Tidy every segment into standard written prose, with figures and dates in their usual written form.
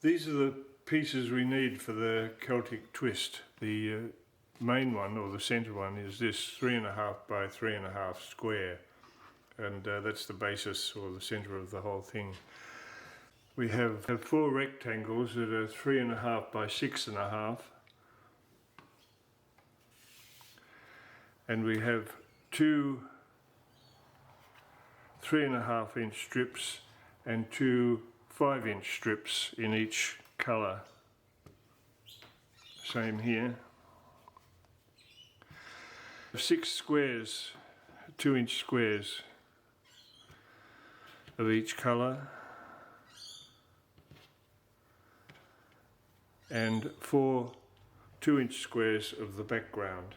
These are the pieces we need for the Celtic Twist. The main one, or the centre one, is this 3.5 by 3.5 square, and that's the basis or the centre of the whole thing. We have 4 rectangles that are 3.5 by 6.5, and we have 2 3.5 inch strips and 2 5-inch strips in each colour. Same here. 6 squares, 2-inch squares of each colour, and 4 2-inch squares of the background.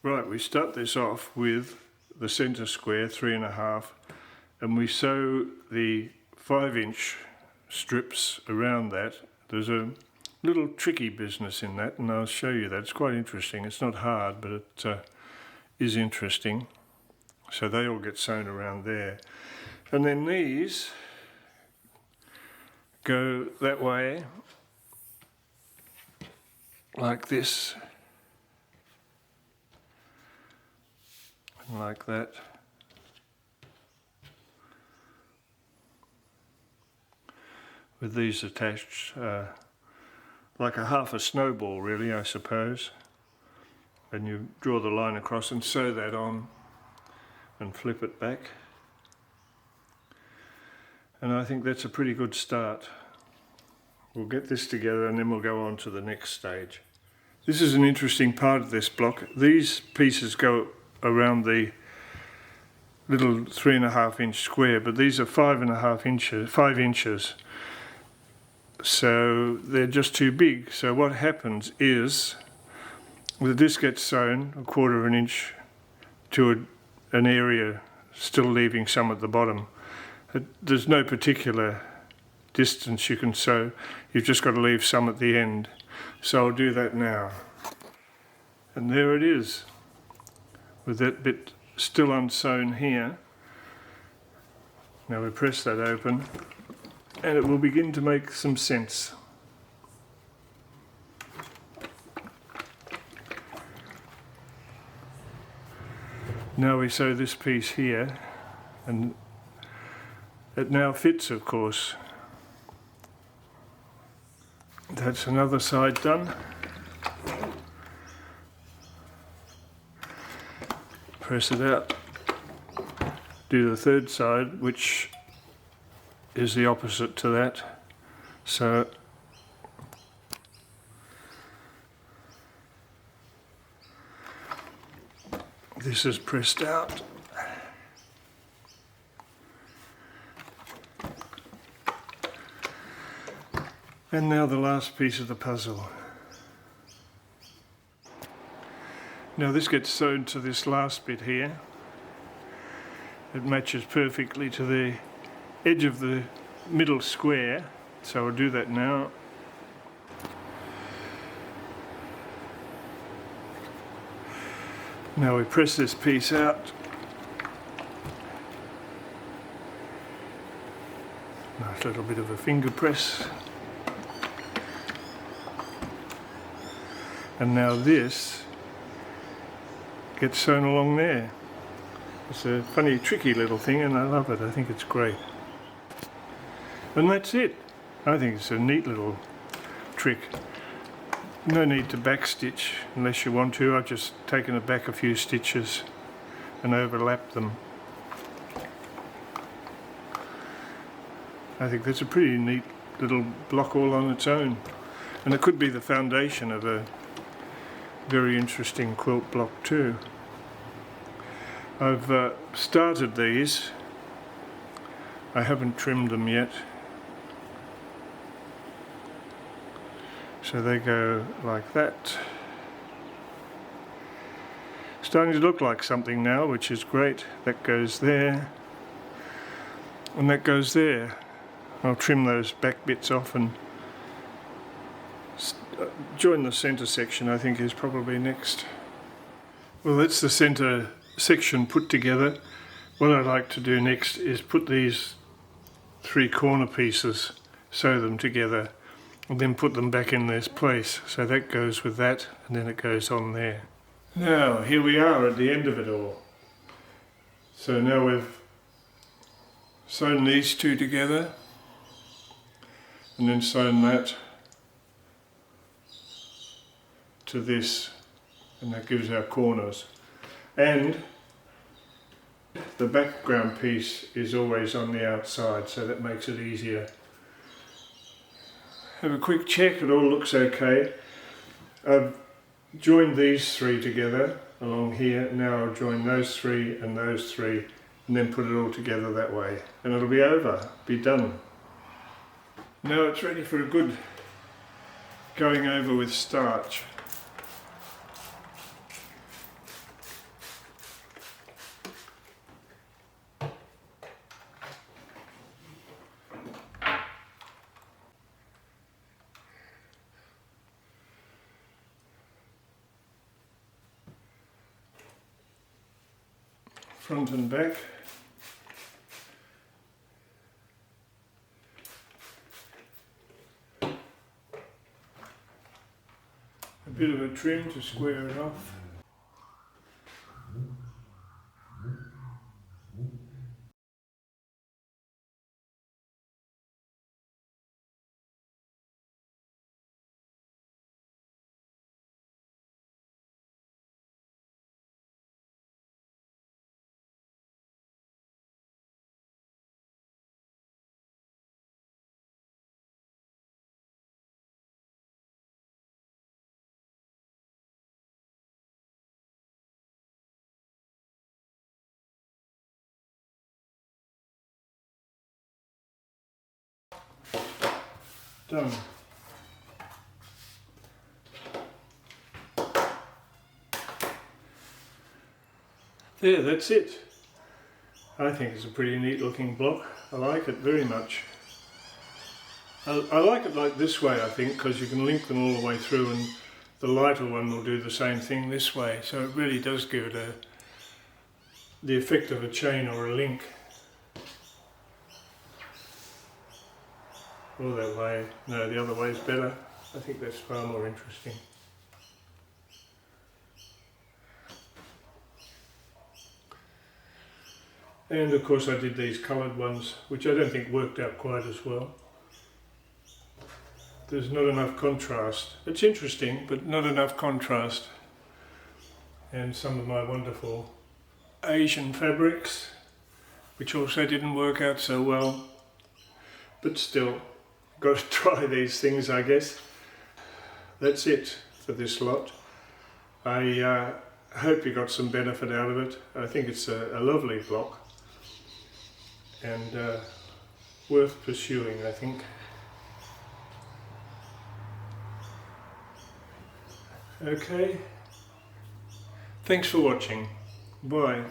Right, we start this off with the centre square, 3.5, and we sew the 5-inch strips around that. There's a little tricky business in that, and I'll show you that. It's quite interesting. It's not hard, but it is interesting. So they all get sewn around there. And then these go that way, like this, and like that. With these attached, like half a snowball really, I suppose. And you draw the line across and sew that on and flip it back. And I think that's a pretty good start. We'll get this together and then we'll go on to the next stage. This is an interesting part of this block. These pieces go around the little 3.5 inch square, but these are 5 inches. So they're just too big. So what happens is this gets sewn 1/4 of an inch to an area, still leaving some at the bottom. There's no particular distance you can sew. You've just got to leave some at the end. So I'll do that now. And there it is, with that bit still unsewn here. Now we press that open, and it will begin to make some sense. Now we sew this piece here, and it now fits, of course. That's another side done. Press it out. Do the third side, which is the opposite to that. So this is pressed out. And now the last piece of the puzzle. Now this gets sewn to this last bit here. It matches perfectly to the edge of the middle square, so I'll do that now. Now we press this piece out. Nice little bit of a finger press. And now this gets sewn along there. It's a funny, tricky little thing, and I love it. I think it's great. And that's it. I think it's a neat little trick. No need to backstitch unless you want to. I've just taken it back a few stitches and overlapped them. I think that's a pretty neat little block all on its own. And it could be the foundation of a very interesting quilt block too. I've started these. I haven't trimmed them yet. So they go like that. Starting to look like something now, which is great. That goes there, and that goes there. I'll trim those back bits off and join the centre section, I think, is probably next. Well, that's the centre section put together. What I'd like to do next is put these 3 corner pieces, sew them together, and then put them back in their place. So that goes with that, and then it goes on there. Now here we are at the end of it all. So now we've sewn these two together and then sewn that to this, and that gives our corners. And the background piece is always on the outside, so that makes it easier. Have a quick check, it all looks okay. I've joined these three together along here. Now I'll join those three, and then put it all together that way, and it'll be over, be done. Now it's ready for a good going over with starch. Front and back. A bit of a trim to square it off. Done. There, that's it. I think it's a pretty neat looking block. I like it very much. I like it like this way, I think, because you can link them all the way through, and the lighter one will do the same thing this way. So it really does give it the effect of a chain or a link. Or that way. No, the other way is better. I think that's far more interesting. And of course I did these coloured ones, which I don't think worked out quite as well. There's not enough contrast. It's interesting, but not enough contrast. And some of my wonderful Asian fabrics, which also didn't work out so well. But still, got to try these things, I guess. That's it for this lot. I hope you got some benefit out of it. I think it's a lovely block and worth pursuing, I think. Okay, thanks for watching. Bye.